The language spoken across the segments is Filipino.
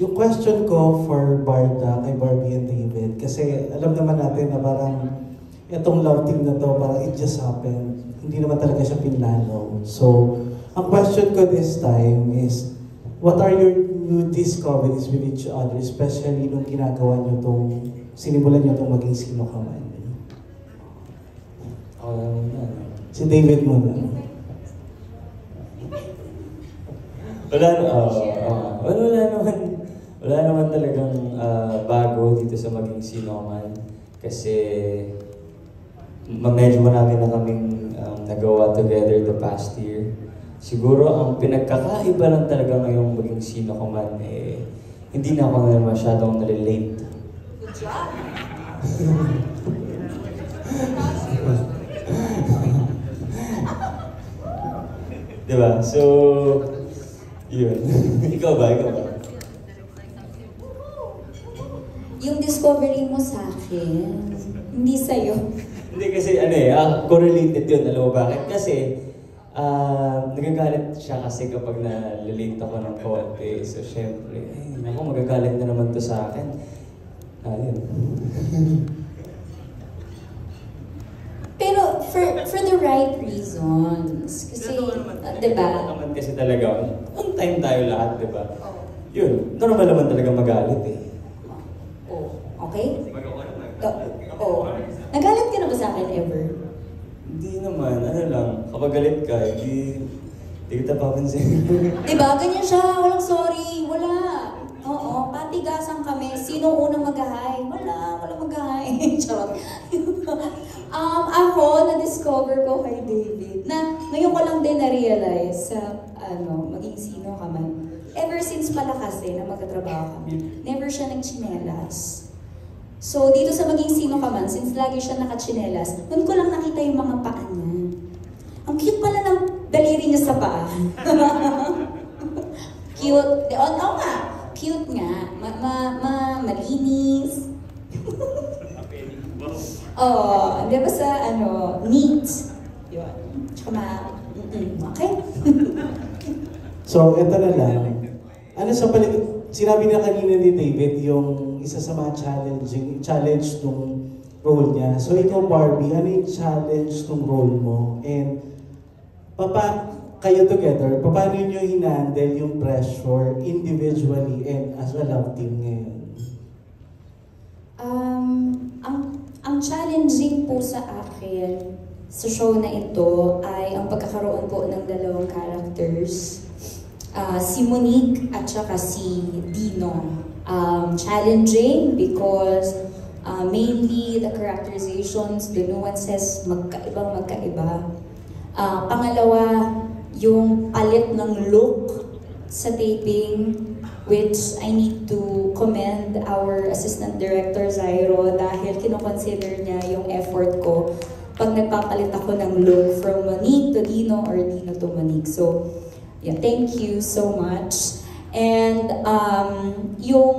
Yung question ko for Barda, kay Barbie and David, kasi alam naman natin na parang itong love team na to, parang it just happened. Hindi naman talaga siya pinlano. So, ang question ko this time is, what are your new discoveries with each other, especially nung ginagawa nyo tong, sinimulan nyo tong maging sino ka man? Si David muna. Wala naman talagang bago dito sa maging sino man. Kasi medyo marami na kaming nagawa together the past year. Siguro ang pinagkakaiba lang talaga ngayong maging sino ka man, hindi na ako na masyadong nalilate. Good job! Diba? So, yun. Ikaw ba? Yung discovery mo sa akin, hindi sa'yo. Hindi kasi correlated yun. Alam mo bakit? Kasi, nagagalit siya kasi kapag nalilate ako ng konti. So, syempre, naku, magagalit na naman to sa akin. Yun. Pero for the right reasons. Kasi, diba? Naman kasi talaga, on time tayo lahat, diba? Oh. Yun, normal naman talaga magalit eh. Oh, okay? Oh. Nagalit ka na ba sa akin ever? Hindi naman, kapag galit ka, hindi kita papansin. Diba? Ganyan siya. Walang sorry. Wala. Oo. Patigasan kami. Sino unang mag-hi? Walang mag-hi. Charot. Ako, na-discover ko kay David na ngayon ko lang din na-realize sa maging sino ka man. Ever since pala kasi na magkatrabaho kami, never siya nagchinelas. So, dito sa maging sino ka man, since lagi siya nakachinelas, doon ko lang nakita yung mga paa niya. Ang cute pala ng daliri niya sa paa. Cute. Oo nga. Cute nga. Malinis. Oh, di ba sa neat. Yun. Tsaka okay. So, ito na lang. Sinabi na kanina ni David yung isa sa mga challenge nung role niya. So, ikaw Barbie, ano yung challenge nung role mo? And, kayo together, paano nyo hinandle yung pressure individually and as a love team ngayon? Ang challenging po sa akin sa show na ito ay ang pagkakaroon po ng dalawang characters. Si Monique at saka si Dino. Challenging because mainly the characterizations, the nuances, magkaiba. Pangalawa, yung palit ng look sa taping, which I need to commend our assistant director Zairo dahil kinoconsider niya yung effort ko pag nagpapalit ako ng look from Monique to Dino or Dino to Monique. So, yeah, thank you so much. And yung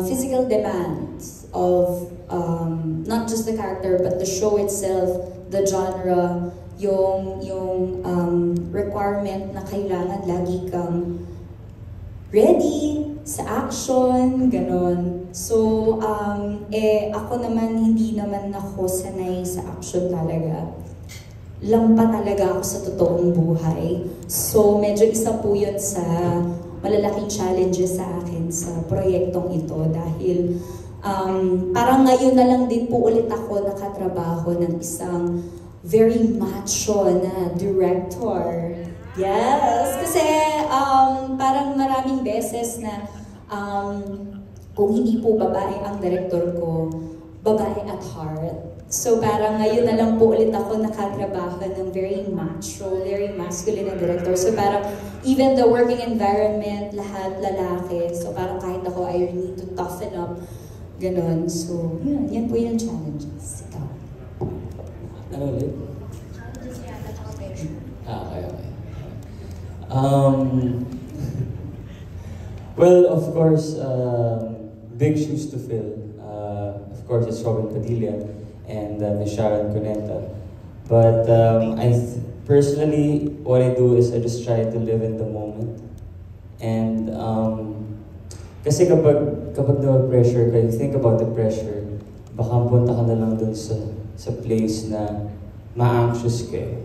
physical demands of not just the character but the show itself, the genre, yung requirement na kailangan lagi kang ready sa action, ganon. So, ako naman, hindi naman ako sanay sa action talaga. Lampa talaga ako sa totoong buhay. So, medyo isa po yun sa malalaking challenges sa akin sa proyektong ito dahil parang ngayon na lang din po ulit ako nakatrabaho ng isang very macho na director. Yes! Kasi parang maraming beses na kung hindi po babae ang director ko, babae at heart. So parang ngayon na lang po ulit ako nakatrabaho ng very macho, very masculine na director. So parang even the working environment, lahat lalaki. So parang kahit ako, I need to toughen up. Ganon. So yan po yung challenges. Ikaw. Ano ulit? Challenges yata, tsaka pressure. Okay. Well, of course, big shoes to fill. Of course, it's Robin Padilla and Ms. Sharon Cuneta. But personally, what I do is I just try to live in the moment And kasi kapag na-pressure ka, you think about the pressure, baka punta ka na lang dun sa place na ma-anxious ka eh.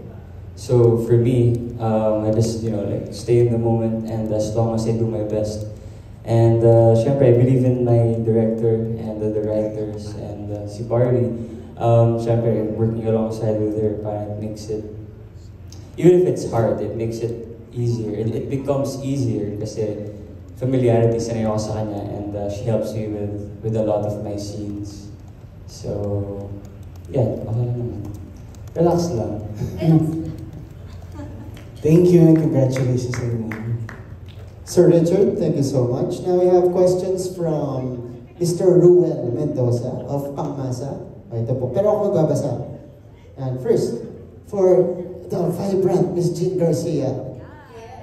So for me, I just, like stay in the moment, and as long as I do my best. And syempre, I believe in my director and the writers and si Barbie. Syempre, working alongside with her, parang it makes it, even if it's hard, it makes it easier. It becomes easier kasi familiarity, sanay ako sa kanya, and she helps me with a lot of my scenes. So, yeah, okay lang naman. Relax lang. Thank you and congratulations sa inyo. Sir Richard, thank you so much. Now we have questions from Mr. Ruel Mendoza of Pangmasa. Ito po. Pero ako magbabasa. And first, for the vibrant Miss Jean Garcia.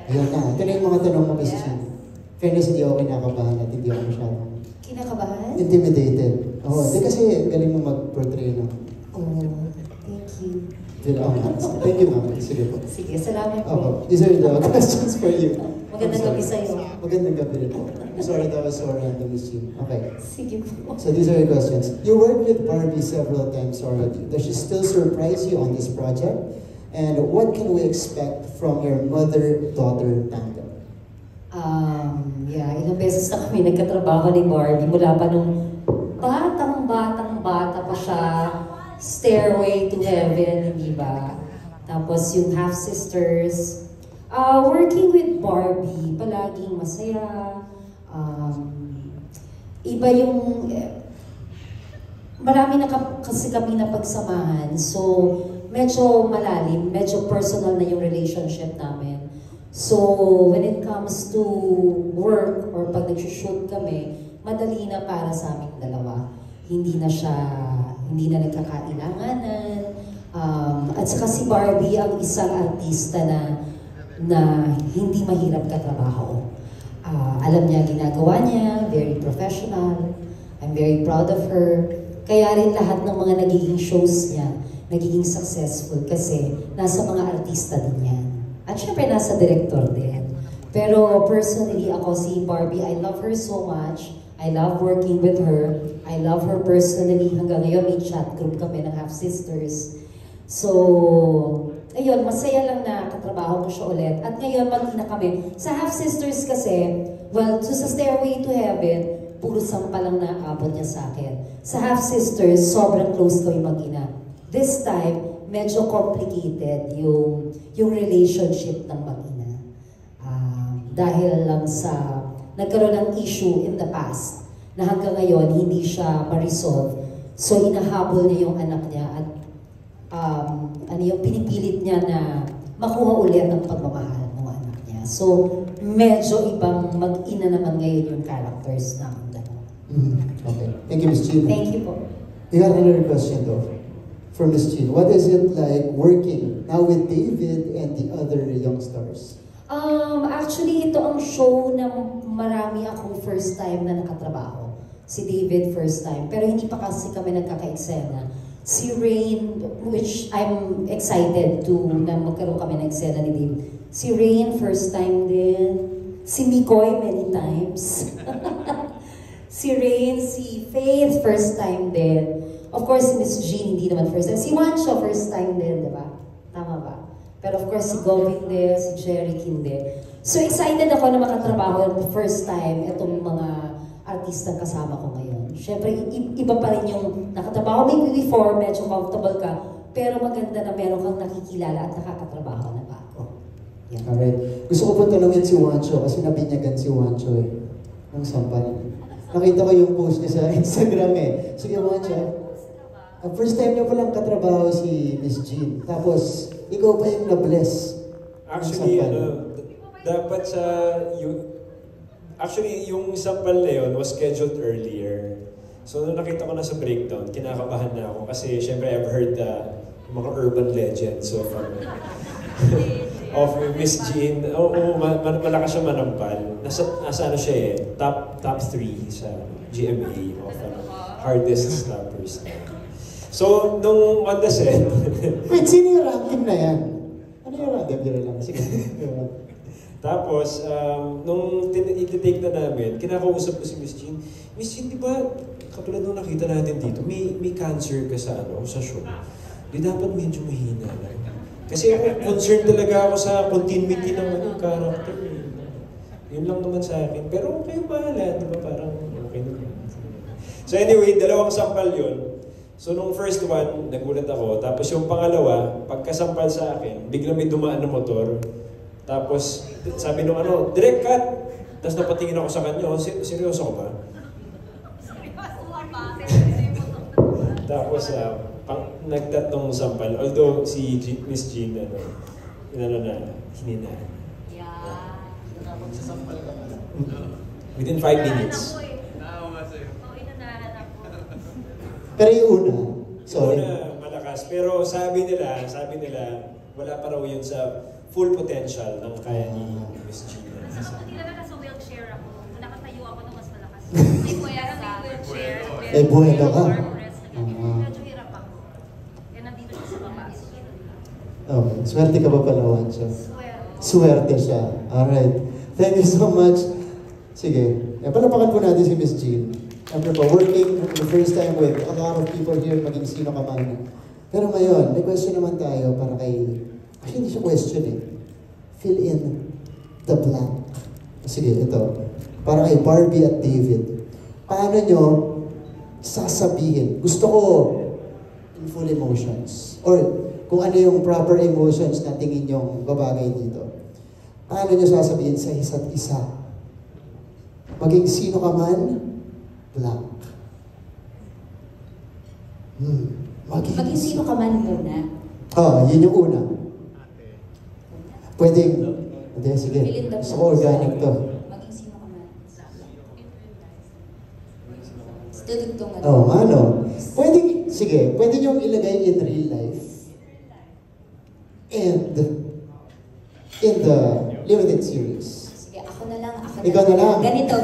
Ayan na. Ito na yung mga tanong mo, Miss Jean. Fairness, hindi ako kinakabahan at hindi ako masyadong Kinakabahan? intimidated. Oo, di kasi galing mo mag-portray, no? Oh, thank you. Thank you, ma'am. Sige po. Sige, salamat po. Okay. These are the questions for you. Magandang gabi sa'yo. Magandang gabi rin po. I'm sorry that was so random, Miss Jean. Okay. Sige po. So these are your questions. You worked with Barbie several times already. Does she still surprise you on this project? And what can we expect from your mother-daughter tandem? Ilang beses na kami nagkatrabaho ni Barbie mula pa nung batang-bata pa siya. Stairway to Heaven, di ba? Tapos yung Half Sisters. Working with Barbie, palaging masaya. Iba yung... marami na kasi kami na pagsamahan. So, medyo malalim, medyo personal na yung relationship namin. So, when it comes to work or pag nag-shoot kami, madali na para sa aming dalawa. Hindi na nagkakailanganan. At saka si Barbie ang isang artista na hindi mahirap katrabaho. Alam niya ginagawa niya, very professional. I'm very proud of her. Kaya rin lahat ng mga nagiging shows niya, nagiging successful kasi nasa mga artista din yan. At syempre nasa director din. Pero personally ako si Barbie, I love her so much. I love working with her. I love her personally. Hanggang ngayon may chat group kami ng Half Sisters. So, ayun, masaya lang na katrabaho ko siya ulit. At ngayon mag-ina kami. Sa Half Sisters kasi, well, sa Stairway to Heaven, puro sampa lang na abot niya sa akin. Sa Half Sisters, sobrang close kami mag-ina. This time, medyo complicated yung relationship ng mag-ina. Dahil lang sa nagkaroon ng issue in the past na hanggang ngayon hindi siya ma-resolve. So inahabol niya yung anak niya at pinipilit niya na makuha ulit ang pagmamahal ng anak niya. So medyo ibang mag-ina naman ngayon yung characters ng dalawa. Okay. Thank you, Miss Jean. Thank you po. We got another question though. For Miss Jean, what is it like working now with David and the other young stars? Actually, ito ang show na marami akong first time na nakatrabaho. Si David first time, pero hindi pa kasi kami nagkaka-eksena. Si Rain, which I'm excited na magkaroon kami ng eksena ni David. Si Rain first time din. Si Mikoy many times. Si Rain, si Faith first time din. Of course, si Miss Jean hindi naman first time. Si Wancho first time din, di ba? Tama ba? Pero of course, si Govin din, si Jerry hindi. So excited ako na makatrabaho the first time itong mga artistang kasama ko ngayon. Siyempre, iba pa rin yung nakatrabaho mo before, medyo comfortable ka, pero maganda na meron kang nakikilala at nakakatrabaho na bago. Yeah. Alright. Gusto ko po tanungin si Wancho kasi nabinyagan si Wancho eh. Ang sampal. Nakita ko yung post niya sa Instagram eh. Sige Wancho. First time niyo palang katrabaho si Miss Jean. Tapos, ikaw pa yung na-bless. Actually, dapat yung sampal na yun was scheduled earlier. So, nung nakita ko na sa breakdown, kinakabahan na ako. Kasi, syempre, I've heard mga urban legends of Miss Jean. Malakas siya manampal. Nasa ano siya eh, top 3 sa GMA of hardest snappers. So, nung on the set... Wait, sino yung ranking na yan? Ano yung ranking? Biro lang. Sige. Tapos, nung iti-take na namin, kinakausap ko si Miss Jean. Miss Jean, di ba, katulad nung nakita natin dito, may cancer ka sa show. Di dapat medyo mahina lang. Kasi ako, concerned talaga ako sa continuity ng character. Yun lang naman sa akin. Pero kayo bahala, di ba? Parang okay naman. So anyway, dalawang sampal yun. So nung first one, nagulat ako. Tapos yung pangalawa, pagkasampal sa akin, biglang may dumaan na motor. Tapos sabi nung direct cut. Tapos napatingin ako sa kanya, seryoso ko ba? Tapos nagtatong sampal. Although si Miss Jean, hininaan. Within 5 minutes. Pero yung una, sorry. Una, malakas. Pero sabi nila, wala pa raw yun sa full potential ng kaya ni Miss Jean. Hindi naman nasa wheelchair ako. Nakatayo ako nung mas malakas. Hindi ko yan ang wheelchair. Eh, buhay ka ka? Medyo hirap ako. Kaya nandito siya sa baba. Okay. Swerte ka ba pala, Wancho? Swerte. Swerte siya. Alright. Thank you so much. Sige. Palapakan po natin si Miss Jean. Siyempre po, working for the first time with a lot of people here, maging sino ka man. Pero ngayon, may question naman tayo para kay... Actually, hindi siya question eh. Fill in the blank. Sige, ito. Para kay Barbie at David. Paano nyo sasabihin? Gusto ko in full emotions. Or kung ano yung proper emotions na tingin yung babagay dito. Paano nyo sasabihin sa isa't isa? Maging sino ka man, blank. Maging sino ka man muna. Yun yung una. Pwedeng, hindi, sige. Gusto ko organic to. Maging sino ka man. Dudugtong ano? Pwede, sige, pwede nyo ilagay in real life. And in the limited series. Sige, ako na lang. Ikaw na lang. Ganito.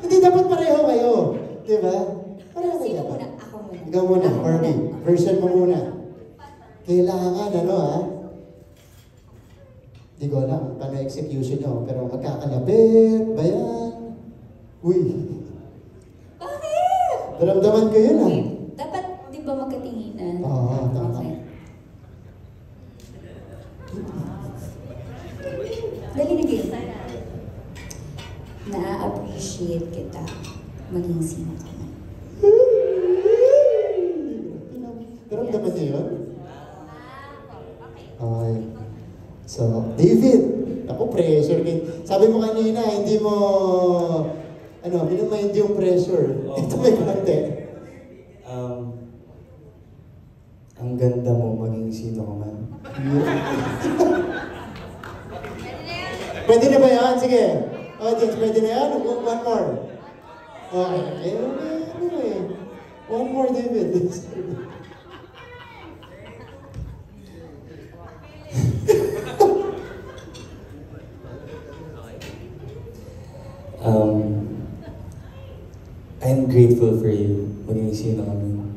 Hindi dapat pareho kayo. Di ba? Pareho kayo Sino dapat. muna? Ako muna. Ikaw muna, Ako Barbie. muna. Version mo muna. Kailangan, Hindi ko alam paano execution nyo, pero magkakalapit ba yan? Uy. Bakit? Daramdaman ko yun, Okay. Dapat, di ba magkatinginan? Oo, tama. Okay. Dali na game. Na-appreciate kita. Maging sino ka man. Daramdaman niyo yun? Okay. So, David, ako pressure. Sabi mo kanina, hindi mo, minimind yung pressure. Ito may konti. Ang ganda mo, maging sino ka man. Pwede na ba yan? Sige. Audience, pwede na yan? One more. Okay. One more, David. I'm grateful for you. Maging sino ka man.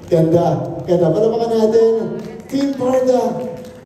Ganda. Palapakan natin. Team Barda.